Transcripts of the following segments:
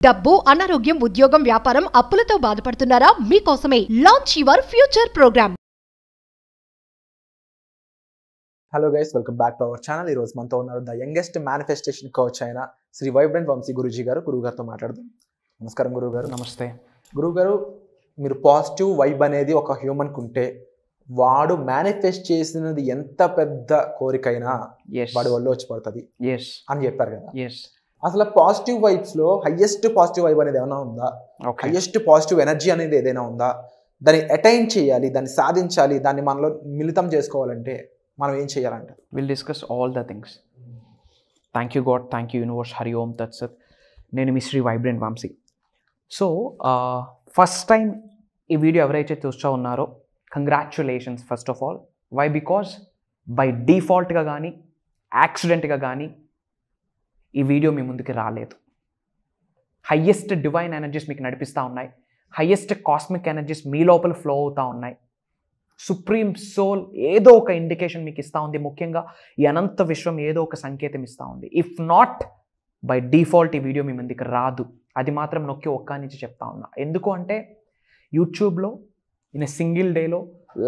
డబ్బు, అనారోగ్యం, ఉద్యోగం, వ్యాపారం, అప్పులతో బాధపడుతున్నారా? మీకోసమే launch your future programme. Hello guys, welcome back to our channel. ఈరోజు మనతో ఉన్నారు ద యంగెస్ట్ మేనిఫెస్టేషన్ కోచ్ అయిన శ్రీ వైబ్రెంట్ వంశీ గురూజీ గారు. గురుగారితో మాట్లాడదాం. నమస్కారం గురుగారు. నమస్తే గురుగారు, మీరు పాజిటివ్ వైబ్ అనేది ఒక హ్యూమన్కి ఉంటే వాడు మేనిఫెస్ట్ చేసినది ఎంత పెద్ద కోరికైనా వాడి వల్ల వచ్చి పడుతుంది అని చెప్పారు కదా. అసలు పాజిటివ్ వైబ్స్లో హయ్యెస్ట్ పాజిటివ్ వైబ్ అనేది ఏమైనా ఉందా? హయ్యెస్ట్ పాజిటివ్ ఎనర్జీ అనేది ఏదైనా ఉందా? దాన్ని అటైన్ చేయాలి, దాన్ని సాధించాలి, దాన్ని మనలో మిళితం చేసుకోవాలంటే మనం ఏం చేయాలంటే? Will discuss all the things. Thank you God, thank you universe, Hari Om తత్సత్. నేను మీ Shri vibrant Vamsi. So first time ఈ వీడియో ఎవరైతే చూస్తూ ఉన్నారో congratulations first of all. Why? Because by డిఫాల్ట్గా కానీ యాక్సిడెంట్గా కానీ ఈ వీడియో మీ ముందుకి రాలేదు. హయ్యెస్ట్ డివైన్ ఎనర్జీస్ మీకు నడిపిస్తూ ఉన్నాయి. హయ్యెస్ట్ కాస్మిక్ ఎనర్జీస్ మీ లోపల ఫ్లో అవుతూ ఉన్నాయి. సుప్రీం సోల్ ఏదో ఒక ఇండికేషన్ మీకు ఇస్తూ ఉంది. ముఖ్యంగా ఈ అనంత విశ్వం ఏదో ఒక సంకేతం ఇస్తూ ఉంది. ఇఫ్ నాట్ బై డిఫాల్ట్ ఈ వీడియో మీ ముందుకి రాదు. అది మాత్రం నొక్కి ఒక్క నుంచి చెప్తా ఉన్నా. ఎందుకు అంటే యూట్యూబ్లో ఇన్ ఎ సింగిల్ డేలో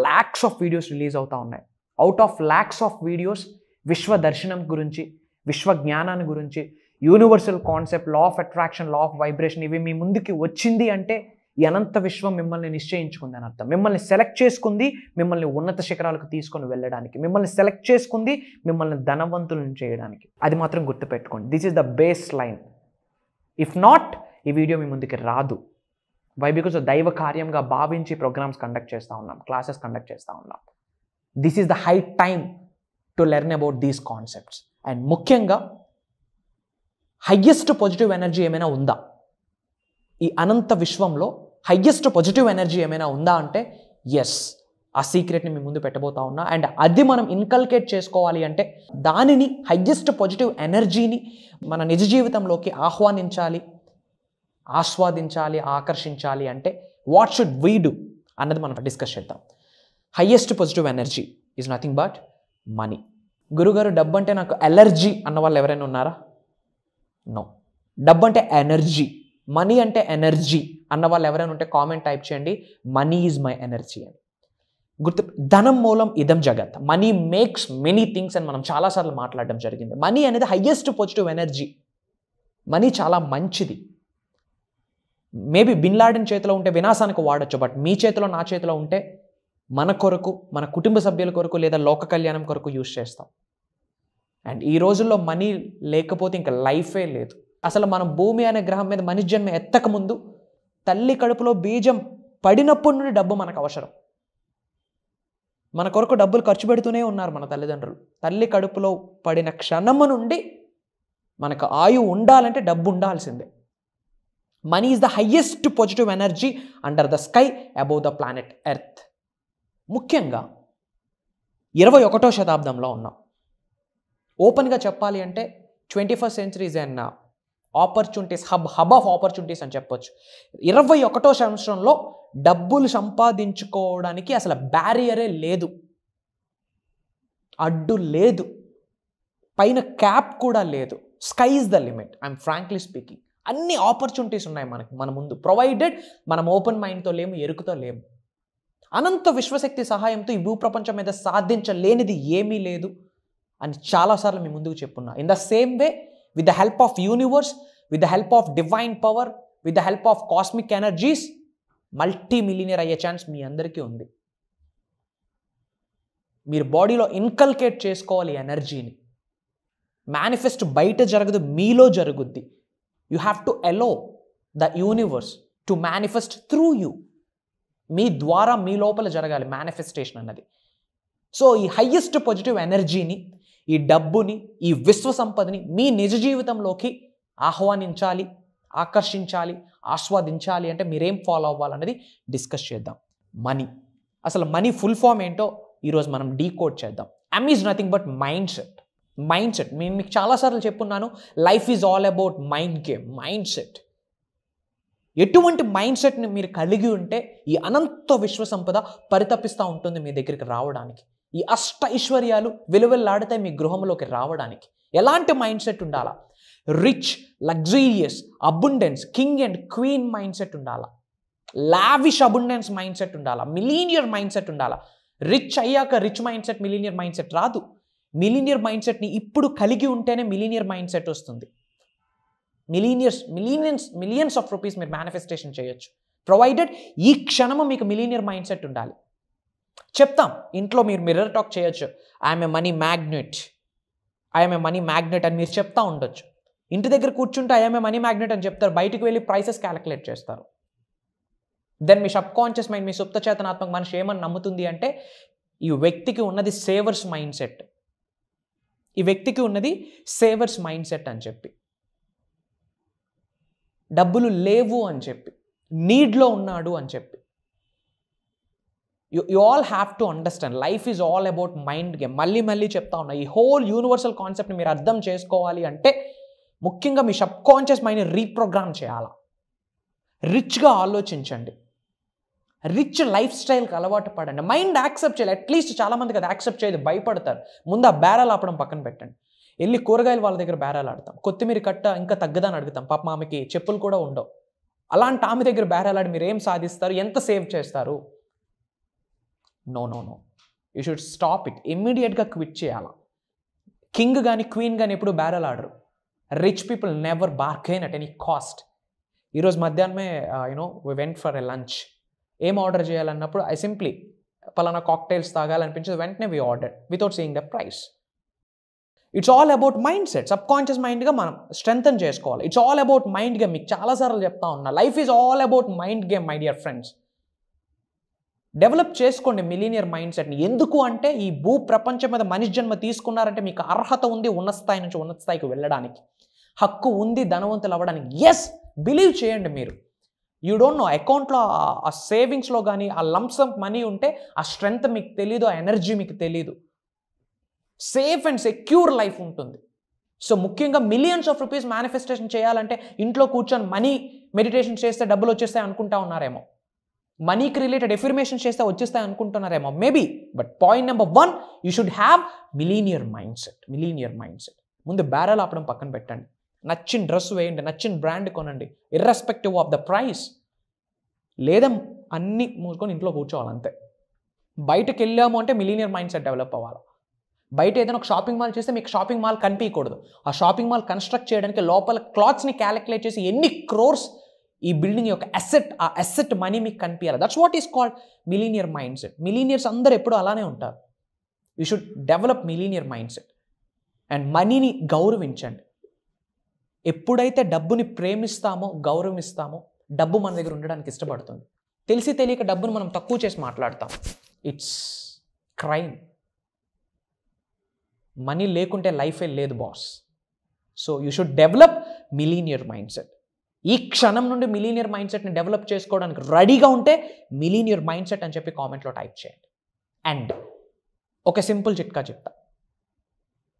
ల్యాక్స్ ఆఫ్ వీడియోస్ రిలీజ్ అవుతూ ఉన్నాయి. Out of lakhs of videos విశ్వ దర్శనం గురించి, విశ్వ జ్ఞానాన్ని గురించి, universal concept, law of attraction, law of vibration ఇవి మీ ముందుకి వచ్చింది అంటే ఈ అనంత విశ్వం మిమ్మల్ని నిశ్చయించుకుంది అని అర్థం. మిమ్మల్ని సెలెక్ట్ చేసుకుంది మిమ్మల్ని ఉన్నత శిఖరాలకు తీసుకొని వెళ్ళడానికి. మిమ్మల్ని సెలెక్ట్ చేసుకుంది మిమ్మల్ని ధనవంతులను చేయడానికి. అది మాత్రం గుర్తుపెట్టుకోండి. This is the base line. If not ఈ వీడియో మీ ముందుకి రాదు. వై? బికాజ్ దైవ కార్యంగా భావించి ప్రోగ్రామ్స్ కండక్ట్ చేస్తూ ఉన్నాం, క్లాసెస్ కండక్ట్ చేస్తూ ఉన్నాం. This is the high time to learn about these concepts. And ముఖ్యంగా హయ్యెస్ట్ పాజిటివ్ ఎనర్జీ ఏమైనా ఉందా ఈ అనంత విశ్వంలో? హయ్యెస్ట్ పాజిటివ్ ఎనర్జీ ఏమైనా ఉందా అంటే ఎస్. ఆ సీక్రెట్ని మీ ముందు పెట్టబోతా ఉన్నా. అండ్ అది మనం ఇన్కల్కేట్ చేసుకోవాలి అంటే దానిని, హయ్యెస్ట్ పాజిటివ్ ఎనర్జీని మన నిజ జీవితంలోకి ఆహ్వానించాలి, ఆస్వాదించాలి, ఆకర్షించాలి అంటే వాట్ షుడ్ వీ డూ అన్నది మనం డిస్కస్ చేద్దాం. Highest positive energy is nothing but money. గురుగారు, డబ్బు అంటే నాకు ఎలర్జీ అన్న వాళ్ళు ఎవరైనా ఉన్నారా? నో. డబ్బు అంటే ఎనర్జీ, మనీ అంటే ఎనర్జీ అన్న వాళ్ళు ఎవరైనా ఉంటే కామెంట్ టైప్ చేయండి, మనీ ఈజ్ మై ఎనర్జీ అని. గుర్తు, ధనం మూలం ఇదం జగత్. మనీ మేక్స్ మెనీ థింగ్స్ అని మనం చాలాసార్లు మాట్లాడడం జరిగింది. మనీ అనేది హయ్యెస్ట్ పాజిటివ్ ఎనర్జీ. మనీ చాలా మంచిది. మేబీ బిన్ లాడెన్ చేతిలో ఉంటే వినాశానికి వాడచ్చు, బట్ మీ చేతిలో, నా చేతిలో ఉంటే మన కొరకు, మన కుటుంబ సభ్యుల కొరకు లేదా లోక కళ్యాణం కొరకు యూజ్ చేస్తాం. అండ్ ఈ రోజుల్లో మనీ లేకపోతే ఇంకా లైఫే లేదు. అసలు మనం భూమి అనే గ్రహం మీద మనిషి జన్మ ఎత్తక ముందు తల్లి కడుపులో బీజం పడినప్పటి నుండి డబ్బు మనకు అవసరం. మన కొరకు డబ్బులు ఖర్చు పెడుతూనే ఉన్నారు మన తల్లిదండ్రులు. తల్లి కడుపులో పడిన క్షణము నుండి మనకు ఆయువు ఉండాలంటే డబ్బు ఉండాల్సిందే. Money is the highest positive energy under the sky above the planet earth. ముఖ్యంగా 21వ శతాబ్దంలో ఉన్నాం. ఓపెన్గా చెప్పాలి అంటే 21st century is an opportunities hub of opportunities అని చెప్పొచ్చు. 21వ సంవత్సరంలో డబ్బులు సంపాదించుకోవడానికి అసలు బ్యారియరే లేదు, అడ్డు లేదు, పైన క్యాప్ కూడా లేదు. Sky is the limit. I'm frankly speaking. అన్ని ఆపర్చునిటీస్ ఉన్నాయి మన ముందు, ప్రొవైడెడ్ మనం ఓపెన్ మైండ్తో లేము, ఎరుకుతో లేము. అనంత విశ్వశక్తి సహాయంతో ఈ భూప్రపంచం మీద సాధించలేనిది ఏమీ లేదు అని చాలాసార్లు మీ ముందుకు చెప్పున్నా. In the same way, with the help of universe, with the help of divine power, with the help of cosmic energies multimillionaire అయ్యే ఛాన్స్ మీ అందరికీ ఉంది. మీరు బాడీలో ఇన్కల్కేట్ చేసుకోవాలి ఎనర్జీని. మేనిఫెస్ట్ బయట జరగదు, మీలో జరుగుద్ది. You have to allow the universe to manifest through you. మీ ద్వారా మీ లోపల జరగాలి మేనిఫెస్టేషన్ అన్నది. సో ఈ హయ్యెస్ట్ పాజిటివ్ ఎనర్జీని, ఈ డబ్బుని, ఈ విశ్వ సంపదని మీ నిజ జీవితంలోకి ఆహ్వానించాలి, ఆకర్షించాలి, ఆస్వాదించాలి అంటే మీరేం ఫాలో అవ్వాలన్నది డిస్కస్ చేద్దాం. మనీ, అసలు మనీ ఫుల్ ఫామ్ ఏంటో ఈరోజు మనం డీకోడ్ చేద్దాం. M is nothing but mindset. Mindset నేను మీకు చాలాసార్లు చెప్పున్నాను, life is all about mind game. Mindset, ఎటువంటి మైండ్ సెట్ని మీరు కలిగి ఉంటే ఈ అనంత విశ్వ సంపద పరితపిస్తూ ఉంటుంది మీ దగ్గరికి రావడానికి. ఈ అష్ట ఐశ్వర్యాలు విలువెల్లాడితే మీ గృహంలోకి రావడానికి. ఎలాంటి మైండ్ సెట్ ఉండాలా? Rich, luxurious, abundance, king and queen mindset ఉండాలా, లావిష్ అబుండెన్స్ మైండ్ సెట్ ఉండాలా, మిలీనియర్ మైండ్ సెట్ ఉండాలా. రిచ్ అయ్యాక rich mindset, millionaire mindset రాదు. మిలీనియర్ మైండ్ సెట్ని ఇప్పుడు కలిగి ఉంటేనే మిలీనియర్ మైండ్ సెట్ వస్తుంది. మిలియన్స్ ఆఫ్ రూపీస్ మీరు మేనిఫెస్టేషన్ చేయొచ్చు, ప్రొవైడెడ్ ఈ క్షణము మీకు మిలీనియర్ మైండ్ సెట్ ఉండాలి. చెప్తాం ఇంట్లో, మీరు మిర్రర్ టాక్ చేయొచ్చు, ఐఎమ్ ఏ మనీ మ్యాగ్నెట్ అని మీరు చెప్తా ఉండొచ్చు. ఇంటి దగ్గర కూర్చుంటే ఐఎమ్ ఏ మనీ మ్యాగ్నెట్ అని చెప్తారు, బయటికి వెళ్ళి ప్రైసెస్ క్యాలిక్యులేట్ చేస్తారు. దెన్ మీ సబ్ కాన్షియస్ మైండ్, మీ సుప్త చేతనాత్మక మనిషి ఏమని నమ్ముతుంది అంటే ఈ వ్యక్తికి ఉన్నది సేవర్స్ మైండ్ సెట్, ఈ వ్యక్తికి ఉన్నది సేవర్స్ మైండ్ సెట్ అని చెప్పి, డబ్బులు లేవు అని చెప్పి, నీడ్లో ఉన్నాడు అని చెప్పి. You all have to understand life is all about mind game. మళ్ళీ చెప్తా ఉన్నా, ఈ హోల్ యూనివర్సల్ కాన్సెప్ట్ని మీరు అర్థం చేసుకోవాలి అంటే ముఖ్యంగా మీ సబ్ కాన్షియస్ మైండ్ని రీప్రోగ్రామ్ చేయాలా. రిచ్గా ఆలోచించండి, రిచ్ లైఫ్ స్టైల్కి అలవాటు పడండి. మైండ్ యాక్సెప్ట్ చేయాలి, అట్లీస్ట్ చాలామందికి అది యాక్సెప్ట్ చేయదు, భయపడతారు. ముందు ఆ బేరాలు ఆపడం పక్కన పెట్టండి. వెళ్ళి కూరగాయలు వాళ్ళ దగ్గర బేరాలు ఆడతాం, కొత్తిమీర కట్ట ఇంకా తగ్గదని అడుగుతాం, పాప ఆమెకి చెప్పులు కూడా ఉండవు. అలాంటి ఆమె దగ్గర బేరాలాడి మీరు ఏం సాధిస్తారు, ఎంత సేవ్ చేస్తారు? No, you should stop it, ఇమ్మీడియట్గా క్విట్ చేయాలా. కింగ్ కానీ క్వీన్ కానీ ఎప్పుడు బేరాలు ఆడరు. Rich people never bargain at any cost. ఈరోజు మధ్యాహ్నమే we went for a lunch. ఏం ఆర్డర్ చేయాలన్నప్పుడు ఐ సింప్లీ పలానా కాక్టైల్స్ తాగాలనిపించేది, వెంటనే we order without seeing the price. It's all about mindset. Subconscious మైండ్గా మనం స్ట్రెంగ్తన్ చేసుకోవాలి. It's all about mind game. మీకు చాలాసార్లు చెప్తా ఉన్నా, life is all about mind game my dear friends. Develop చేసుకోండి మిలీనియర్ మైండ్ సెట్ని. ఎందుకు అంటే ఈ భూ ప్రపంచం మీద మనిషి జన్మ తీసుకున్నారంటే మీకు అర్హత ఉంది ఉన్నత స్థాయి నుంచి ఉన్నత స్థాయికి వెళ్ళడానికి, హక్కు ఉంది ధనవంతులు అవ్వడానికి. ఎస్, బిలీవ్ చేయండి. మీరు యూ డోంట్ నో, అకౌంట్లో ఆ సేవింగ్స్లో కానీ ఆ లంప్సమ్ మనీ ఉంటే ఆ స్ట్రెంగ్త్ మీకు తెలీదు, ఆ ఎనర్జీ మీకు తెలీదు. సేఫ్ అండ్ సెక్యూర్ లైఫ్ ఉంటుంది. సో ముఖ్యంగా మిలియన్స్ ఆఫ్ రూపీస్ మేనిఫెస్టేషన్ చేయాలంటే ఇంట్లో కూర్చొని మనీ మెడిటేషన్ చేస్తే డబ్బులు వచ్చేస్తాయి అనుకుంటా ఉన్నారేమో, మనీకి రిలేటెడ్ ఎఫర్మేషన్ చేస్తే వచ్చేస్తాయి అనుకుంటున్నారేమో, maybe. But point number 1, you should have millionaire mind set. ముందు బ్యారల్ ఆపడం పక్కన పెట్టండి. నచ్చిన డ్రెస్ వేయండి, నచ్చిన బ్రాండ్ కొనండి, ఇర్రెస్పెక్టివ్ ఆఫ్ ద ప్రైస్. లేదా అన్నీ మూసుకొని ఇంట్లో కూర్చోవాలంతే. బయటకు వెళ్ళాము అంటే మిలీనియర్ మైండ్ సెట్ డెవలప్ అవ్వాలి. బయట ఏదైనా ఒక షాపింగ్ మాల్ చేస్తే మీకు షాపింగ్ మాల్ కనిపించకూడదు. ఆ షాపింగ్ మాల్ కన్స్ట్రక్ట్ చేయడానికి లోపల క్లాత్స్ని క్యాలిక్యులేట్ చేసి ఎన్ని క్రోర్స్ ఈ బిల్డింగ్ యొక్క ఆ అసెట్ మనీ మీకు కనిపించాలి. That's what is called millionaire mind set. Millionaires అందరూ ఎప్పుడు అలానే ఉంటారు. You should develop millionaire mind set. And మనీని గౌరవించండి. ఎప్పుడైతే డబ్బుని ప్రేమిస్తామో, గౌరవిస్తామో, డబ్బు మన దగ్గర ఉండడానికి ఇష్టపడుతుంది. తెలిసి తెలియక డబ్బును మనం తక్కువ చేసి మాట్లాడతాం. It's crime. మనీ లేకుంటే లైఫే లేదు boss. So you should develop millionaire mind set. ఈ క్షణం నుండి మిలీనియర్ మైండ్ సెట్ని డెవలప్ చేసుకోవడానికి రెడీగా ఉంటే మిలీనియర్ మైండ్ సెట్ అని చెప్పి కామెంట్లో టైప్ చేయండి. అండ్ ఒక సింపుల్ చిట్కా చెప్తా.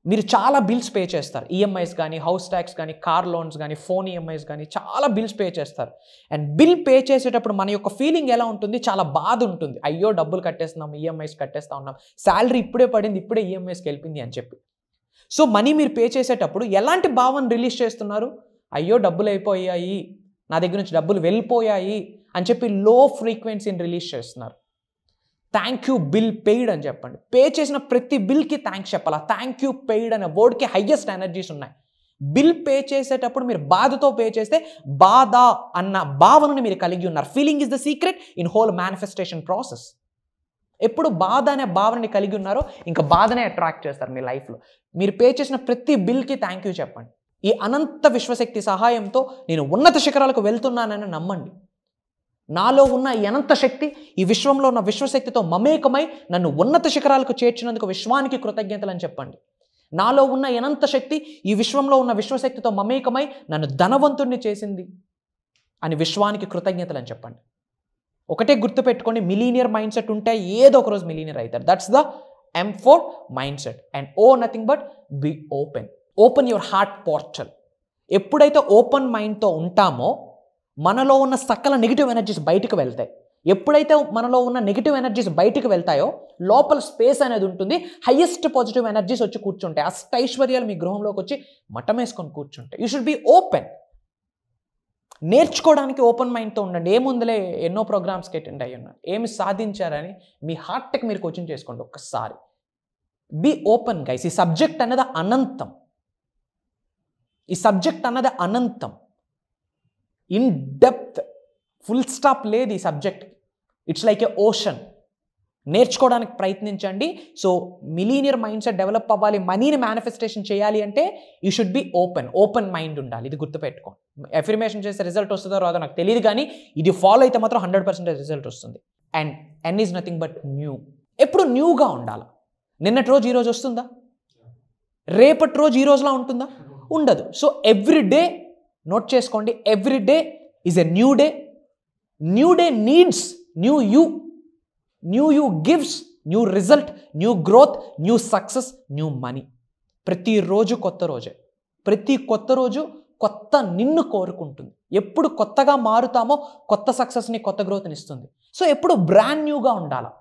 మీరు చాలా బిల్స్ పే చేస్తారు, ఈఎంఐస్ కానీ, హౌస్ ట్యాక్స్ కానీ, కార్ లోన్స్ కానీ, ఫోన్ ఈఎంఐస్ కానీ, చాలా బిల్స్ పే చేస్తారు. అండ్ బిల్ పే చేసేటప్పుడు మన యొక్క ఫీలింగ్ ఎలా ఉంటుంది? చాలా బాధ ఉంటుంది. అయ్యో డబ్బులు కట్టేస్తున్నాం, ఈఎంఐస్ కట్టేస్తా ఉన్నాం, శాలరీ ఇప్పుడే పడింది, ఇప్పుడే ఈఎంఐస్కి వెళ్ళింది అని చెప్పి. సో మనీ మీరు పే చేసేటప్పుడు ఎలాంటి భావన రిలీజ్ చేస్తున్నారు? అయ్యో డబ్బులు అయిపోయాయి, నా దగ్గర నుంచి డబ్బులు వెళ్ళిపోయాయి అని చెప్పి లో ఫ్రీక్వెన్సీని రిలీజ్ చేస్తున్నారు. థ్యాంక్ యూ బిల్ పెయిడ్ అని చెప్పండి. పే చేసిన ప్రతి బిల్కి థ్యాంక్స్ చెప్పాలి. థ్యాంక్ యూ పెయిడ్ అనే వర్డ్కి హైయెస్ట్ ఎనర్జీస్ ఉన్నాయి. బిల్ పే చేసేటప్పుడు మీరు బాధతో పే చేస్తే బాధ అన్న భావనని మీరు కలిగి ఉన్నారు. Feeling is the secret in whole manifestation process. ఎప్పుడు బాధ అనే భావనని కలిగి ఉన్నారో ఇంకా బాధనే అట్రాక్ట్ చేస్తారు మీ లైఫ్లో. మీరు పే చేసిన ప్రతి బిల్కి థ్యాంక్ యూ చెప్పండి. ఈ అనంత విశ్వశక్తి సహాయంతో నేను ఉన్నత శిఖరాలకు వెళ్తున్నానని నమ్మండి. నాలో ఉన్న ఈ అనంత శక్తి ఈ విశ్వంలో ఉన్న విశ్వశక్తితో మమేకమై నన్ను ఉన్నత శిఖరాలకు చేర్చినందుకు విశ్వానికి కృతజ్ఞతలు అని చెప్పండి. నాలో ఉన్న అనంత శక్తి ఈ విశ్వంలో ఉన్న విశ్వశక్తితో మమేకమై నన్ను ధనవంతుడిని చేసింది అని విశ్వానికి కృతజ్ఞతలు అని చెప్పండి. ఒకటే గుర్తుపెట్టుకోండి, మిలీనియర్ మైండ్ సెట్ ఉంటే ఏదో ఒక రోజు మిలీనియర్ అవుతారు. That's the M4 mind set. And nothing but be open your heart portal. ఎప్పుడైతే ఓపెన్ మైండ్తో ఉంటామో మనలో ఉన్న సకల నెగిటివ్ ఎనర్జీస్ బయటకు వెళ్తాయి. ఎప్పుడైతే మనలో ఉన్న నెగిటివ్ ఎనర్జీస్ బయటికి వెళ్తాయో లోపల స్పేస్ అనేది ఉంటుంది, హైయెస్ట్ పాజిటివ్ ఎనర్జీస్ వచ్చి కూర్చుంటాయి, అష్టైశ్వర్యాలు మీ గృహంలోకి వచ్చి మఠమేసుకొని కూర్చుంటాయి. You should be open. నేర్చుకోవడానికి ఓపెన్ మైండ్తో ఉండండి. ఏముందులే ఎన్నో ప్రోగ్రామ్స్కి అటెండ్ అయ్యి ఉన్నారు, ఏమి సాధించారని మీ హార్ట్కి మీరు కోచింగ్ చేసుకోండి ఒక్కసారి. Be open guys. ఈ సబ్జెక్ట్ అన్నది అనంతం, ఈ సబ్జెక్ట్ అన్నది అనంతం. ఇన్ డెప్త్ ఫుల్ స్టాప్ లేదు ఈ subject. It's like A ocean. నేర్చుకోవడానికి ప్రయత్నించండి. So millionaire mind set develop అవ్వాలి, మనీని మేనిఫెస్టేషన్ చేయాలి అంటే you should be open mind ఉండాలి. ఇది గుర్తుపెట్టుకోండి. ఎఫర్మేషన్ చేస్తే రిజల్ట్ వస్తుందో రాదో నాకు తెలియదు, కానీ ఇది ఫాలో అయితే మాత్రం 100% రిజల్ట్ వస్తుంది. And N is nothing but new. ఎప్పుడు న్యూగా ఉండాలి. నిన్నటి రోజు ఈరోజు వస్తుందా? రేపటి రోజు ఈ రోజులా ఉంటుందా? ఉండదు. సో ఎవ్రీ డే నోట్ చేసుకోండి, every day is a new day. New day needs new you. New you gives new result, new growth, new success, new money. ప్రతిరోజు కొత్త రోజే. ప్రతి కొత్త రోజు కొత్త నిన్ను కోరుకుంటుంది. ఎప్పుడు కొత్తగా మారుతామో కొత్త సక్సెస్ని, కొత్త గ్రోత్ని ఇస్తుంది. సో ఎప్పుడు బ్రాండ్ న్యూగా ఉండాలి.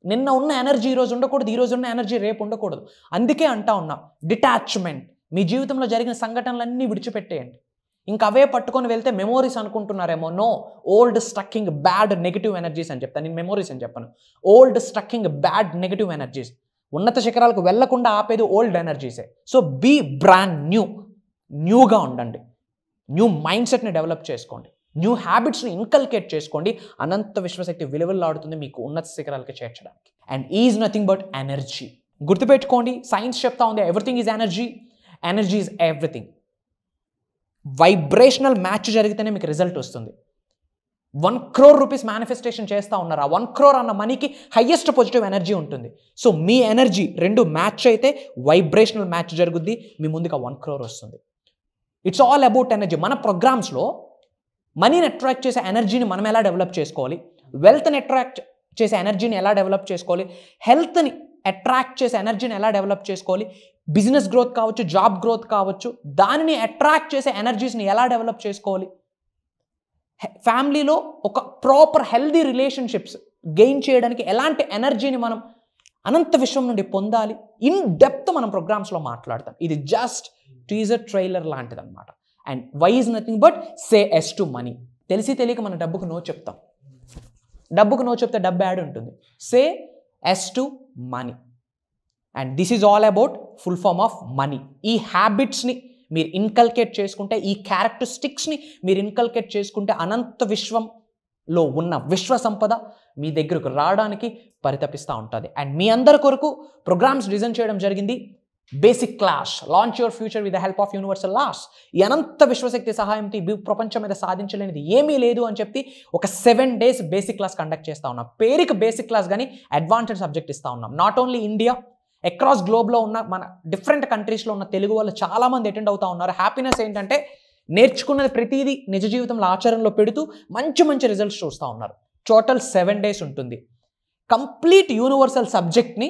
నిన్న ఉన్న ఎనర్జీ ఈరోజు ఉండకూడదు, ఈరోజు ఉన్న ఎనర్జీ రేపు ఉండకూడదు. అందుకే అంటా ఉన్నా, డిటాచ్మెంట్. మీ జీవితంలో జరిగిన సంఘటనలన్నీ విడిచిపెట్టేయండి. ఇంకా అవే పట్టుకొని వెళ్తే మెమోరీస్ అనుకుంటున్నారేమో. No, old stucking bad negative energies అని చెప్తాను. నేను మెమోరీస్ అని చెప్పను. Old stucking bad negative energies. ఉన్నత శిఖరాలకు వెళ్లకుండా ఆపేది ఓల్డ్ ఎనర్జీసే. So be brand new. న్యూగా ఉండండి. న్యూ మైండ్ సెట్ని డెవలప్ చేసుకోండి. న్యూ హ్యాబిట్స్ని ఇన్కల్కేట్ చేసుకోండి. అనంత విశ్వశక్తి విలువలాడుతుంది మీకు ఉన్నత శిఖరాలకి చేర్చడానికి. And is nothing but energy. గుర్తుపెట్టుకోండి, సైన్స్ చెప్తా ఉంది everything is energy. Energy is everything. Vibrational match జరిగితేనే మీకు రిజల్ట్ వస్తుంది. 1 crore రూపీస్ మేనిఫెస్టేషన్ చేస్తూ ఉన్నారు. ఆ 1 crore అన్న మనీకి హైయెస్ట్ పాజిటివ్ ఎనర్జీ ఉంటుంది. సో మీ ఎనర్జీ రెండు మ్యాచ్ అయితే వైబ్రేషనల్ మ్యాచ్ జరుగుద్ది, మీ ముందుకు 1 crore వస్తుంది. It's all about energy. మన ప్రోగ్రామ్స్లో మనీని అట్రాక్ట్ చేసే ఎనర్జీని మనం ఎలా డెవలప్ చేసుకోవాలి, వెల్త్ని అట్రాక్ట్ చేసే ఎనర్జీని ఎలా డెవలప్ చేసుకోవాలి, హెల్త్ని అట్రాక్ట్ చేసే ఎనర్జీని ఎలా డెవలప్ చేసుకోవాలి, బిజినెస్ గ్రోత్ కావచ్చు, జాబ్ గ్రోత్ కావచ్చు, దానిని అట్రాక్ట్ చేసే ఎనర్జీస్ని ఎలా డెవలప్ చేసుకోవాలి, ఫ్యామిలీలో ఒక ప్రాపర్ హెల్దీ రిలేషన్షిప్స్ గెయిన్ చేయడానికి ఎలాంటి ఎనర్జీని మనం అనంత విశ్వం నుండి పొందాలి, ఇన్ డెప్త్ మనం ప్రోగ్రామ్స్లో మాట్లాడతాం. ఇది జస్ట్ టీజర్ ట్రైలర్ లాంటిది అనమాట. And Y is nothing but say yes to money. తెలిసి తెలియక మన డబ్బుకు నో చెప్తాం. డబ్బుకు నో చెప్తే డబ్బు యాడ్ ఉంటుంది. Say yes to money. And this is all about full form of money. ఈ హ్యాబిట్స్ని మీరు ఇన్కల్కేట్ చేసుకుంటే, ఈ క్యారెక్టరిస్టిక్స్ని మీరు ఇన్కల్కేట్ చేసుకుంటే అనంత విశ్వంలో ఉన్న విశ్వ సంపద మీ దగ్గరకు రావడానికి పరితపిస్తూ ఉంటుంది. అండ్ మీ అందరి కొరకు ప్రోగ్రామ్స్ డిజైన్ చేయడం జరిగింది. Basic class, launch your future with the help of universal laws. ఈ అనంత విశ్వశక్తి సహాయంతో ఈ ప్రపంచం మీద సాధించలేనిది ఏమీ లేదు అని చెప్పి ఒక 7 days బేసిక్ క్లాస్ కండక్ట్ చేస్తూ ఉన్నాం. పేరుకి బేసిక్ క్లాస్ కానీ అడ్వాన్స్డ్ సబ్జెక్ట్ ఇస్తూ ఉన్నాం. నాట్ ఓన్లీ ఇండియా, అక్రాస్ గ్లోబ్లో ఉన్న మన డిఫరెంట్ కంట్రీస్లో ఉన్న తెలుగు వాళ్ళు చాలామంది అటెండ్ అవుతూ ఉన్నారు. హ్యాపీనెస్ ఏంటంటే నేర్చుకున్నది ప్రతిదీ నిజ జీవితంలో ఆచరణలో పెడుతూ మంచి మంచి రిజల్ట్స్ చూస్తూ ఉన్నారు. టోటల్ 7 days ఉంటుంది. కంప్లీట్ యూనివర్సల్ సబ్జెక్ట్ని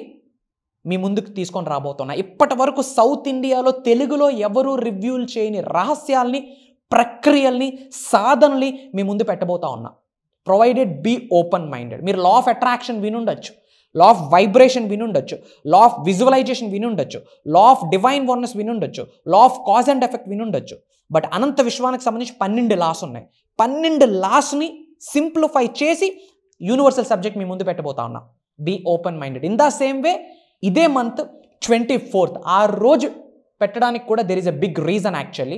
మీ ముందుకు తీసుకొని రాబోతున్నా. ఇప్పటి వరకు సౌత్ ఇండియాలో తెలుగులో ఎవరూ రివ్యూలు చేయని రహస్యాల్ని, ప్రక్రియల్ని, సాధనల్ని మీ ముందు పెట్టబోతా ఉన్నా. Provided be open minded. మీరు లా ఆఫ్ అట్రాక్షన్ వినుండొచ్చు, లా ఆఫ్ వైబ్రేషన్ వినుండొచ్చు, లా ఆఫ్ విజువలైజేషన్ వినుండొచ్చు, లా ఆఫ్ డివైన్ వన్నెస్ వినుండొచ్చు, law of cause and effect వినుండొచ్చు. బట్ అనంత విశ్వానికి సంబంధించి 12 laws ఉన్నాయి. 12 lawsని సింప్లిఫై చేసి యూనివర్సల్ సబ్జెక్ట్ మీ ముందు పెట్టబోతా ఉన్నా. Be open minded. In the same way ఇదే మంత్ 24th ఆ రోజు పెట్టడానికి కూడా there is a big reason. Actually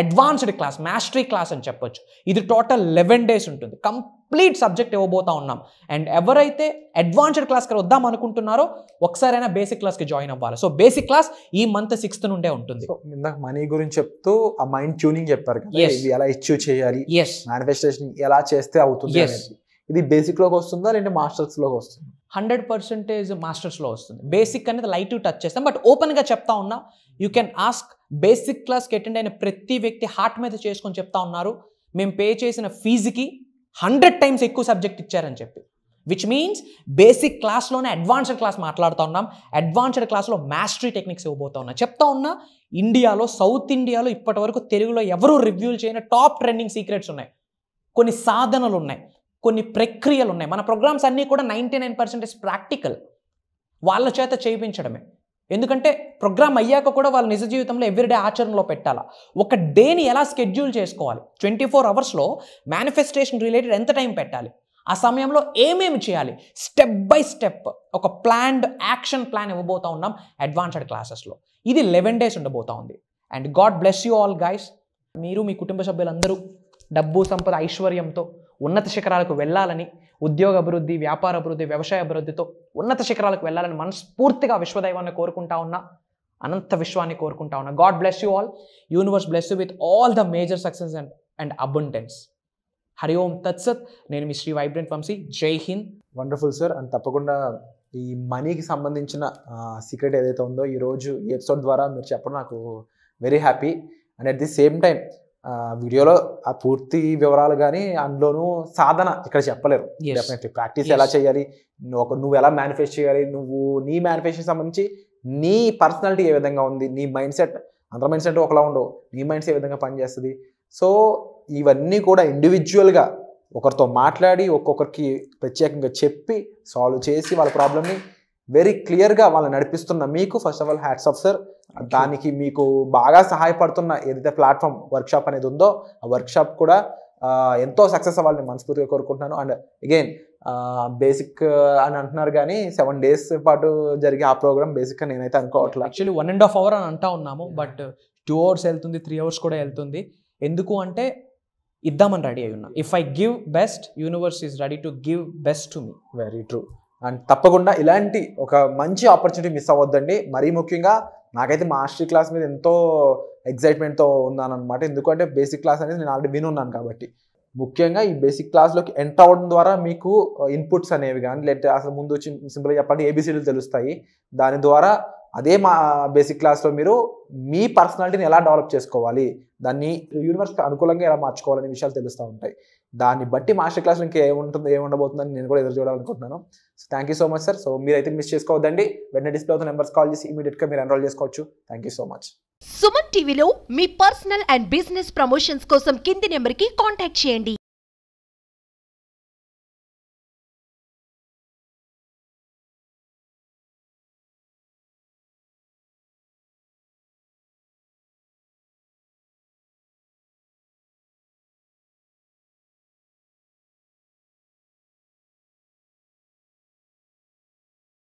advanced class, mastery class అని చెప్పొచ్చు. ఇది టోటల్ 11 days ఉంటుంది. కంప్లీట్ సబ్జెక్ట్ ఇవ్వబోతా ఉన్నాం. అండ్ ఎవరైతే అడ్వాన్స్డ్ క్లాస్కి వద్దాం అనుకుంటున్నారో ఒకసారైనా బేసిక్ క్లాస్కి జాయిన్ అవ్వాలి. సో బేసిక్ క్లాస్ ఈ మంత్ 6th నుండే ఉంటుంది. ఇందాక మనీ గురించి చెప్తూ ఆ మైండ్ ట్యూనింగ్ చెప్పారు కదా, ఇది ఎలా అచీవ్ చేయాలి, మేనిఫెస్టేషన్ ఎలా చేస్తే అవుతుంది అనేది. ఇది బేసిక్ లోకి వస్తుందా లేదంటే మాస్టర్స్ లోకి వస్తుందా? 100% మాస్టర్స్లో వస్తుంది. బేసిక్ అనేది లైట్ టచ్ చేస్తాం. బట్ ఓపెన్గా చెప్తా ఉన్నా, యూ కెన్ ఆస్క్. బేసిక్ క్లాస్కి అటెండ్ అయిన ప్రతి వ్యక్తి హార్ట్ మీద చేసుకొని చెప్తా ఉన్నారు, మేము పే చేసిన ఫీజుకి 100 times ఎక్కువ సబ్జెక్ట్ ఇచ్చారని చెప్పి. విచ్ మీన్స్ బేసిక్ క్లాస్లోనే అడ్వాన్స్డ్ క్లాస్ మాట్లాడుతూ ఉన్నాం. అడ్వాన్స్డ్ క్లాస్లో మాస్టరీ టెక్నిక్స్ ఇవ్వబోతా ఉన్నా. చెప్తా ఉన్నా, ఇండియాలో, సౌత్ ఇండియాలో ఇప్పటి వరకు తెలుగులో ఎవరూ రివ్యూలు చేయని టాప్ ట్రెండింగ్ సీక్రెట్స్ ఉన్నాయి. కొన్ని సాధనలు ఉన్నాయి, కొన్ని ప్రక్రియలు ఉన్నాయి. మన ప్రోగ్రామ్స్ అన్నీ కూడా 99% ప్రాక్టికల్, వాళ్ళ చేత చేయించడమే. ఎందుకంటే ప్రోగ్రామ్ అయ్యాక కూడా వాళ్ళ నిజ జీవితంలో ఎవ్రీడే ఆచరణలో పెట్టాలా. ఒక డేని ఎలా స్కెడ్యూల్ చేసుకోవాలి, 24 అవర్స్లో మేనిఫెస్టేషన్ రిలేటెడ్ ఎంత టైం పెట్టాలి, ఆ సమయంలో ఏమేమి చేయాలి, స్టెప్ బై స్టెప్ ఒక ప్లాన్డ్ యాక్షన్ ప్లాన్ ఇవ్వబోతా ఉన్నాం అడ్వాన్స్డ్ క్లాసెస్లో. ఇది 11 days ఉండబోతా ఉంది. And God bless you all guys. మీరు మీ కుటుంబ సభ్యులందరూ డబ్బు సంపద ఐశ్వర్యంతో ఉన్నత శిఖరాలకు వెళ్ళాలని, ఉద్యోగ అభివృద్ధి, వ్యాపార అభివృద్ధి, వ్యవసాయ అభివృద్ధితో ఉన్నత శిఖరాలకు వెళ్ళాలని మనస్ఫూర్తిగా విశ్వదైవాన్ని కోరుకుంటా ఉన్నా, అనంత విశ్వాన్ని కోరుకుంటా ఉన్నా. God bless you all. Universe bless you with all the major success and abundance. Hari Om తత్సత్. నేను మీ శ్రీ వైబ్రెంట్ వంశీ. జై హింద్. Wonderful sir. అండ్ తప్పకుండా ఈ మనీకి సంబంధించిన సీక్రెట్ ఏదైతే ఉందో ఈరోజు ఈ ఎపిసోడ్ ద్వారా మీరు చెప్పడం నాకు very happy. And at the same time వీడియోలో ఆ పూర్తి వివరాలు కానీ అందులోనూ సాధన ఇక్కడ చెప్పలేరు. డెఫినెట్లీ ప్రాక్టీస్ ఎలా చేయాలి, నువ్వు ఎలా మేనిఫెస్ట్ చేయాలి, నువ్వు నీ మేనిఫెస్టేషన్ సంబంధించి నీ పర్సనాలిటీ ఏ విధంగా ఉంది, నీ మైండ్ సెట్, అందరి మైండ్ సెట్ ఒకలా ఉండవు, నీ మైండ్స్ ఏ విధంగా పనిచేస్తుంది. సో ఇవన్నీ కూడా ఇండివిజువల్గా ఒకరితో మాట్లాడి ఒక్కొక్కరికి ప్రత్యేకంగా చెప్పి సాల్వ్ చేసి వాళ్ళ ప్రాబ్లమ్ని వెరీ క్లియర్గా వాళ్ళని నడిపిస్తున్న మీకు first of all hats off sir. దానికి మీకు బాగా సహాయపడుతున్న ఏదైతే ప్లాట్ఫామ్ వర్క్షాప్ అనేది ఉందో ఆ వర్క్షాప్ కూడా ఎంతో సక్సెస్ అవ్వాలని మనస్ఫూర్తిగా కోరుకుంటున్నాను. అండ్ అగైన్ బేసిక్ అని అంటున్నారు కానీ 7 days పాటు జరిగే ఆ ప్రోగ్రామ్ బేసిక్గా నేనైతే అనుకోవట్లేదు. యాక్చువల్లీ 1.5 hour అని అంటా ఉన్నాము, బట్ 2 hours వెళ్తుంది, 3 hours కూడా వెళ్తుంది. ఎందుకు అంటే ఇద్దామని రెడీ అయి ఉన్నా. If I give best, universe is ready to give best to me. Very true. And తప్పకుండా ఇలాంటి ఒక మంచి ఆపర్చునిటీ మిస్ అవ్వద్దండి. మరీ ముఖ్యంగా నాకైతే మాస్టర్ క్లాస్ మీద ఎంతో ఎగ్జైట్మెంట్తో ఉన్నాను అనమాట. ఎందుకంటే బేసిక్ క్లాస్ అనేది నేను ఆల్రెడీ వినున్నాను కాబట్టి. ముఖ్యంగా ఈ బేసిక్ క్లాస్లోకి ఎంటర్ అవ్వడం ద్వారా మీకు ఇన్పుట్స్ అనేవి కానీ లేకపోతే అసలు ముందు వచ్చి సింపుల్గా చెప్పాలంటే ఏబిసిడీలు తెలుస్తాయి. దాని ద్వారా అదే మా బేసిక్ క్లాస్లో మీరు మీ పర్సనాలిటీని ఎలా డెవలప్ చేసుకోవాలి, దాన్ని యూనివర్స్కి అనుకూలంగా ఎలా మార్చుకోవాలనే విషయాలు తెలుస్తూ ఉంటాయి. దాన్ని బట్టి మాస్టర్ క్లాస్లో ఇంకా ఏముండబోతుందని నేను కూడా ఎదురు చూడాలనుకుంటున్నాను. So thank you so much sir. So మీరైతే మిస్ చేసుకోవద్దండి. వెంటనే డిస్ప్లే అవుతున్న నెంబర్స్ కాల్ చేసి ఇమీడియట్గా మీరు ఎన్రోల్ చేసుకోవచ్చు. Thank you so much. Suman టీవీలో మీ పర్సనల్ అండ్ బిజినెస్ ప్రమోషన్స్ కోసం కింది నెంబర్కి కాంటాక్ట్ చేయండి.